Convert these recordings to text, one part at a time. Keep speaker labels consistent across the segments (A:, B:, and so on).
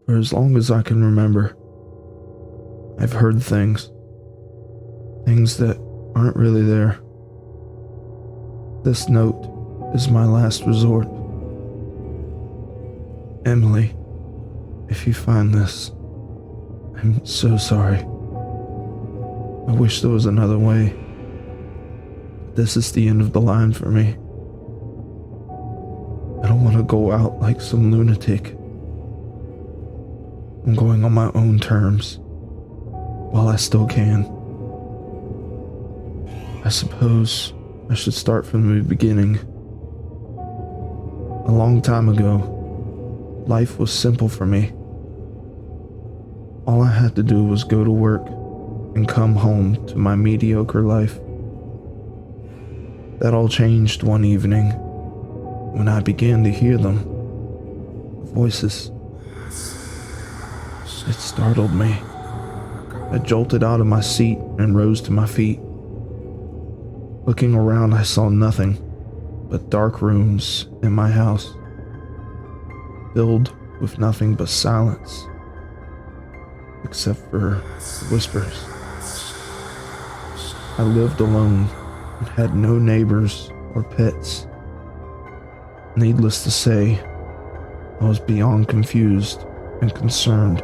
A: For as long as I can remember, I've heard things. Things that aren't really there. This note is my last resort. Emily, if you find this, I'm so sorry. I wish there was another way. This is the end of the line for me. I don't want to go out like some lunatic. I'm going on my own terms, while I still can. I suppose I should start from the beginning. A long time ago, life was simple for me. All I had to do was go to work and come home to my mediocre life. That all changed one evening when I began to hear them. Voices. It startled me. I jolted out of my seat and rose to my feet. Looking around, I saw nothing but dark rooms in my house, filled with nothing but silence, except for whispers. I lived alone and had no neighbors or pets. Needless to say, I was beyond confused and concerned.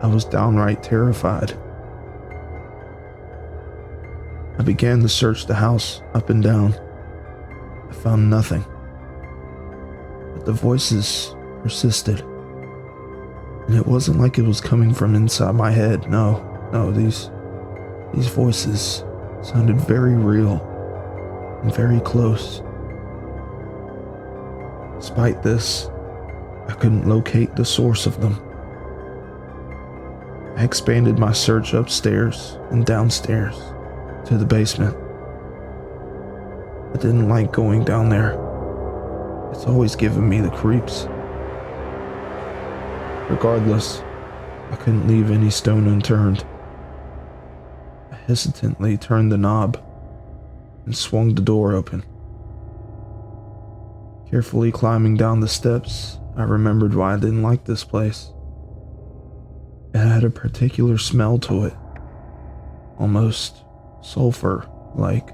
A: I was downright terrified. I began to search the house up and down. I found nothing. But the voices persisted. And it wasn't like it was coming from inside my head. No, these voices sounded very real and very close. Despite this, I couldn't locate the source of them. I expanded my search upstairs and downstairs to the basement. I didn't like going down there. It's always given me the creeps. Regardless, I couldn't leave any stone unturned. I hesitantly turned the knob and swung the door open. Carefully climbing down the steps, I remembered why I didn't like this place. It had a particular smell to it, almost sulfur-like,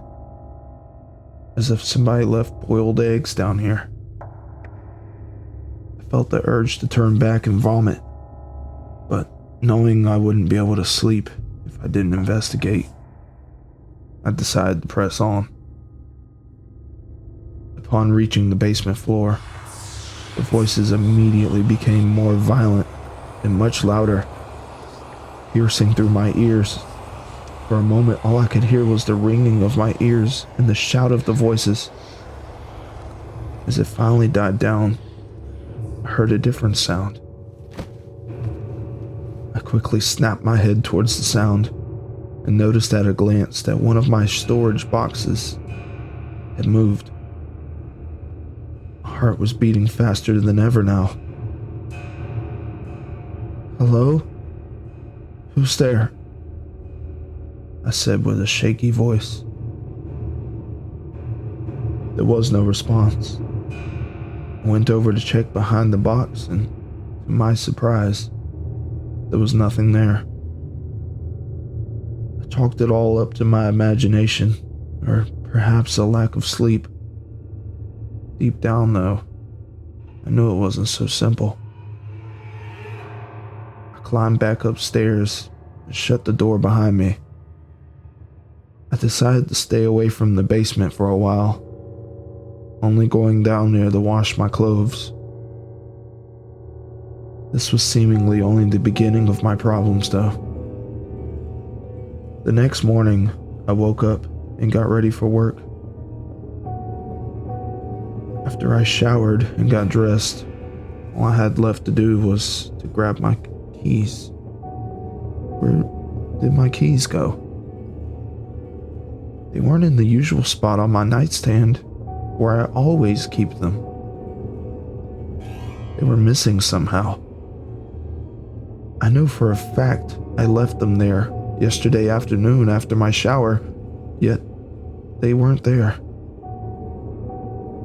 A: as if somebody left boiled eggs down here. I felt the urge to turn back and vomit, but knowing I wouldn't be able to sleep if I didn't investigate, I decided to press on. Upon reaching the basement floor, the voices immediately became more violent and much louder, piercing through my ears. For a moment, all I could hear was the ringing of my ears and the shout of the voices. As it finally died down, I heard a different sound. I quickly snapped my head towards the sound and noticed at a glance that one of my storage boxes had moved. My heart was beating faster than ever now. "Hello? Who's there?" I said with a shaky voice. There was no response. I went over to check behind the box, and to my surprise, there was nothing there. I chalked it all up to my imagination, or perhaps a lack of sleep. Deep down, though, I knew it wasn't so simple. I climbed back upstairs and shut the door behind me. I decided to stay away from the basement for a while, only going down there to wash my clothes. This was seemingly only the beginning of my problems, though. The next morning, I woke up and got ready for work. After I showered and got dressed, all I had left to do was to grab my keys. Where did my keys go? They weren't in the usual spot on my nightstand, where I always keep them. They were missing somehow. I know for a fact I left them there yesterday afternoon after my shower, yet they weren't there.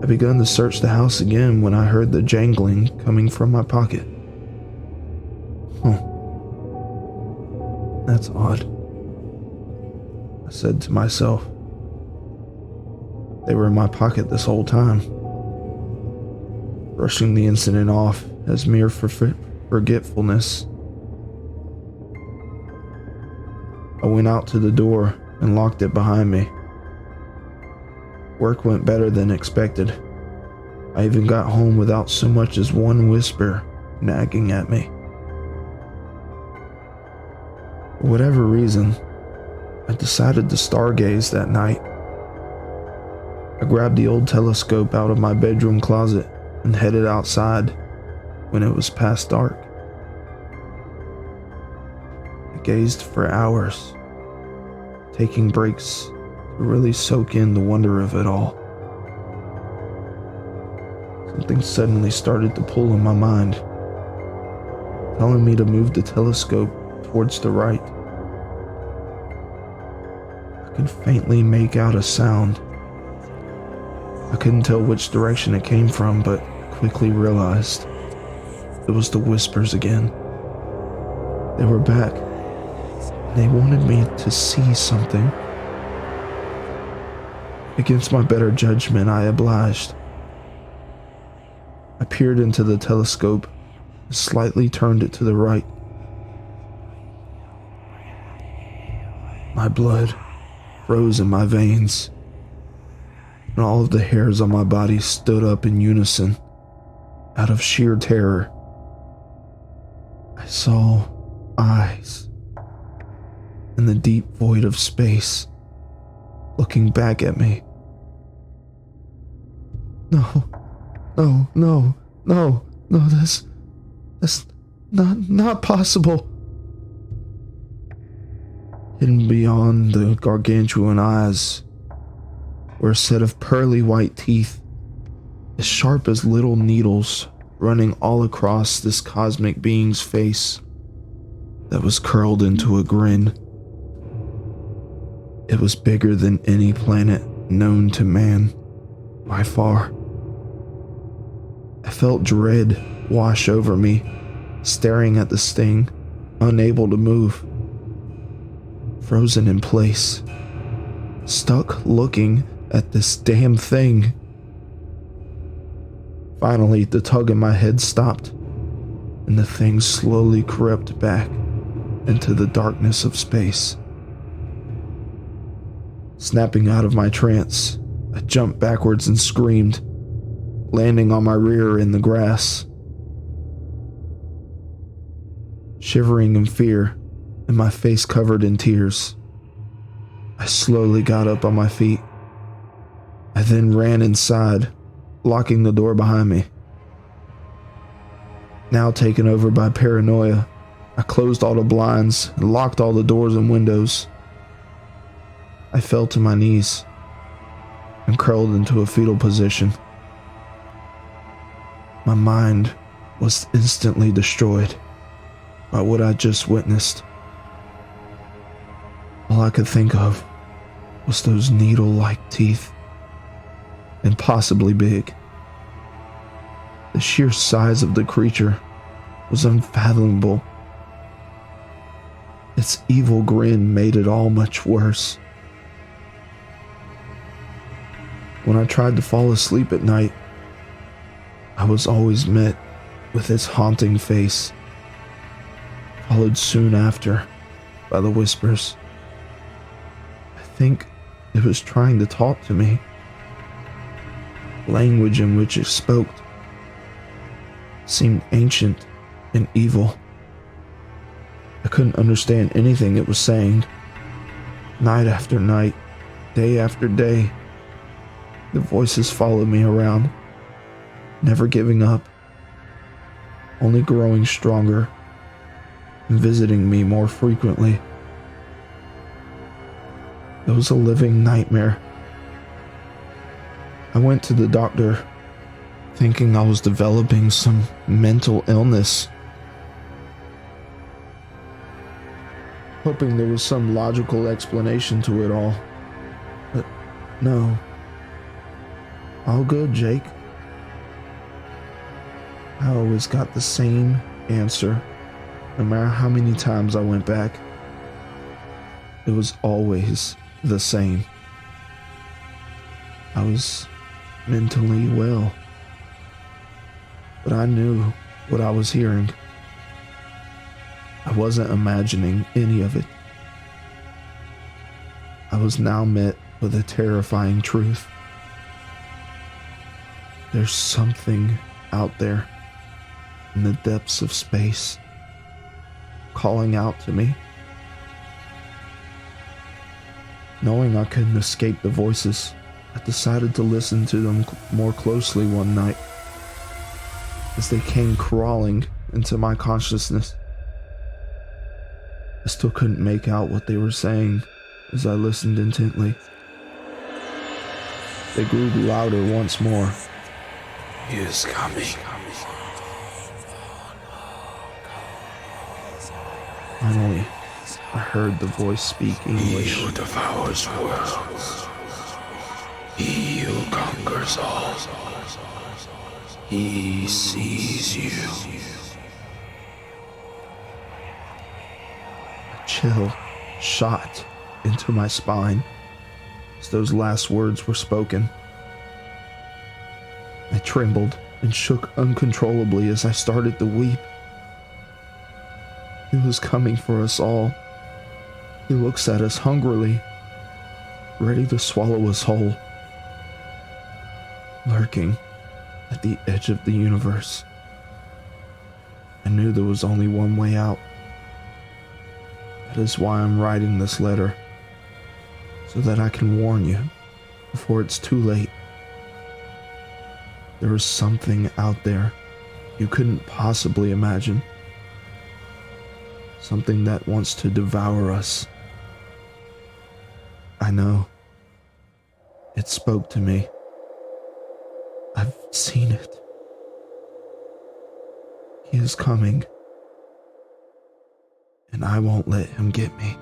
A: I began to search the house again when I heard the jangling coming from my pocket. Huh. That's odd, I said to myself. They were in my pocket this whole time. Brushing the incident off as mere forgetfulness, I went out to the door and locked it behind me. Work went better than expected. I even got home without so much as one whisper nagging at me. For whatever reason, I decided to stargaze that night. I grabbed the old telescope out of my bedroom closet and headed outside when it was past dark. I gazed for hours, taking breaks to really soak in the wonder of it all. Something suddenly started to pull in my mind, telling me to move the telescope towards the right. I could faintly make out a sound. I couldn't tell which direction it came from, but quickly realized it was the whispers again. They were back. They wanted me to see something. Against my better judgment, I obliged. I peered into the telescope and slightly turned it to the right. My blood froze in my veins, and all of the hairs on my body stood up in unison out of sheer terror. I saw eyes in the deep void of space looking back at me. No, that's not possible. Hidden beyond the gargantuan eyes were a set of pearly white teeth, as sharp as little needles, running all across this cosmic being's face that was curled into a grin. It was bigger than any planet known to man, by far. I felt dread wash over me, staring at this thing, unable to move. Frozen in place, stuck looking at this damn thing. Finally, the tug in my head stopped, and the thing slowly crept back into the darkness of space. Snapping out of my trance, I jumped backwards and screamed, landing on my rear in the grass. Shivering in fear and my face covered in tears, I slowly got up on my feet. I then ran inside, locking the door behind me. Now taken over by paranoia, I closed all the blinds and locked all the doors and windows. I fell to my knees and curled into a fetal position. My mind was instantly destroyed by what I just witnessed. All I could think of was those needle-like teeth, impossibly big. The sheer size of the creature was unfathomable. Its evil grin made it all much worse. When I tried to fall asleep at night, I was always met with its haunting face, followed soon after by the whispers. I think it was trying to talk to me. Language in which it spoke seemed ancient and evil. I couldn't understand anything it was saying. Night after night, day after day, the voices followed me around, never giving up, only growing stronger and visiting me more frequently. It was a living nightmare. I went to the doctor, thinking I was developing some mental illness, hoping there was some logical explanation to it all. But no. All good, Jake. I always got the same answer No matter how many times I went back, it was always the same. I was mentally well, but I knew what I was hearing. I wasn't imagining any of it. I was now met with a terrifying truth. There's something out there in the depths of space calling out to me. Knowing I couldn't escape the voices, I decided to listen to them more closely one night as they came crawling into my consciousness. I still couldn't make out what they were saying as I listened intently. They grew louder once more.
B: He is coming.
A: Finally, I heard the voice speak English.
B: He who devours worlds. He who conquers all. He sees you.
A: A chill shot into my spine as those last words were spoken. I trembled and shook uncontrollably as I started to weep. He was coming for us all. He looks at us hungrily, ready to swallow us whole. Lurking at the edge of the universe. I knew there was only one way out. That is why I'm writing this letter, so that I can warn you before it's too late. There is something out there you couldn't possibly imagine. Something that wants to devour us. I know. It spoke to me. I've seen it. He is coming. And I won't let him get me.